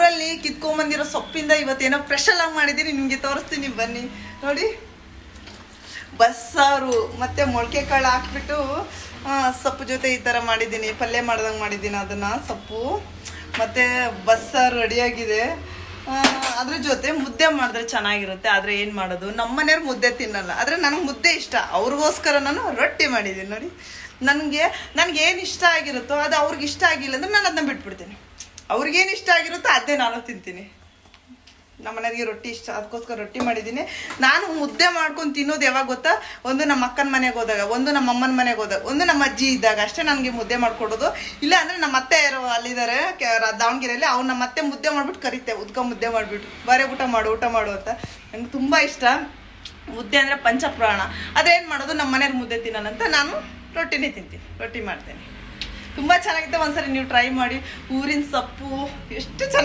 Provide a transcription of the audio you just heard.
ಊರಲ್ಲಿ ಕಿತ್ಕೊಂಡ್ಬಂದಿರೋ ಸೊಪ್ಪಿಂದ ಇವತ್ತೇನೋ ಸ್ಪೆಷಲ್ ಆಗಿ ಮಾಡಿದ್ದೀನಿ, ನಿಮಗೆ ತೋರಿಸ್ತೀನಿ ಬನ್ನಿ ನೋಡಿ. ಬಸ್ಸಾರು ಮತ್ತು ಮೊಳಕೆ ಕಾಳು ಹಾಕ್ಬಿಟ್ಟು ಸೊಪ್ಪು ಜೊತೆ ಈ ಥರ ಮಾಡಿದ್ದೀನಿ, ಪಲ್ಯ ಮಾಡ್ದಂಗೆ ಮಾಡಿದ್ದೀನಿ. ಅದನ್ನು ಸೊಪ್ಪು ಮತ್ತು ಬಸ್ಸಾರು ರೆಡಿಯಾಗಿದೆ. ಅದ್ರ ಜೊತೆ ಮುದ್ದೆ ಮಾಡಿದ್ರೆ ಚೆನ್ನಾಗಿರುತ್ತೆ. ಆದರೆ ಏನು ಮಾಡೋದು, ನಮ್ಮ ಮನೆಯವ್ರು ಮುದ್ದೆ ತಿನ್ನಲ್ಲ, ಆದರೆ ನನಗೆ ಮುದ್ದೆ ಇಷ್ಟ. ಅವ್ರಿಗೋಸ್ಕರ ನಾನು ರೊಟ್ಟಿ ಮಾಡಿದ್ದೀನಿ ನೋಡಿ. ನನಗೇನು ಇಷ್ಟ ಆಗಿರುತ್ತೋ ಅದು ಅವ್ರಿಗೆ ಇಷ್ಟ ಆಗಿಲ್ಲ ಅಂದ್ರೆ ನಾನು ಅದನ್ನ ಬಿಟ್ಬಿಡ್ತೀನಿ. ಅವ್ರಿಗೇನು ಇಷ್ಟ ಆಗಿರುತ್ತೋ ಅದೇ ನಾನು ತಿಂತೀನಿ. ನಮ್ಮ ಮನೆಯವರಿಗೆ ರೊಟ್ಟಿ ಇಷ್ಟ, ಅದಕ್ಕೋಸ್ಕರ ರೊಟ್ಟಿ ಮಾಡಿದ್ದೀನಿ. ನಾನು ಮುದ್ದೆ ಮಾಡ್ಕೊಂಡು ತಿನ್ನೋದು ಯಾವಾಗ ಗೊತ್ತಾ, ಒಂದು ನಮ್ಮ ಅಕ್ಕನ ಮನೆಗೆ ಹೋದಾಗ, ಒಂದು ನಮ್ಮ ಅಮ್ಮನ ಮನೆಗೆ ಹೋದಾಗ, ಒಂದು ನಮ್ಮ ಅಜ್ಜಿ ಇದ್ದಾಗ ಅಷ್ಟೇ ನನಗೆ ಮುದ್ದೆ ಮಾಡ್ಕೊಡೋದು. ಇಲ್ಲ ಅಂದರೆ ನಮ್ಮ ಅತ್ತೆ ಯಾರು ಅಲ್ಲಿದ್ದಾರೆ ದಾವಣಗೆರೆಯಲ್ಲಿ, ಅವ್ರು ನಮ್ಮ ಅತ್ತೆ ಮುದ್ದೆ ಮಾಡಿಬಿಟ್ಟು ಕರಿತೆ, ಉದ್ಕ ಮುದ್ದೆ ಮಾಡಿಬಿಟ್ಟು ಬಾರೆ ಊಟ ಮಾಡು ಅಂತ. ನನಗೆ ತುಂಬ ಇಷ್ಟ ಮುದ್ದೆ ಅಂದರೆ ಪಂಚಪ್ರಾಣ. ಅದೇನು ಮಾಡೋದು, ನಮ್ಮ ಮನೆಯವ್ರು ಮುದ್ದೆ ತಿನ್ನಲ್ಲ ಅಂತ ನಾನು ರೊಟ್ಟಿನೇ ತಿಂತೀನಿ, ರೊಟ್ಟಿ ಮಾಡ್ತೇನೆ. ತುಂಬ ಚೆನ್ನಾಗಿತ್ತು. ಒಂದ್ಸರಿ ನೀವು ಟ್ರೈ ಮಾಡಿ. ಊರಿನ ಸೊಪ್ಪು ಎಷ್ಟು ಚೆನ್ನಾಗಿ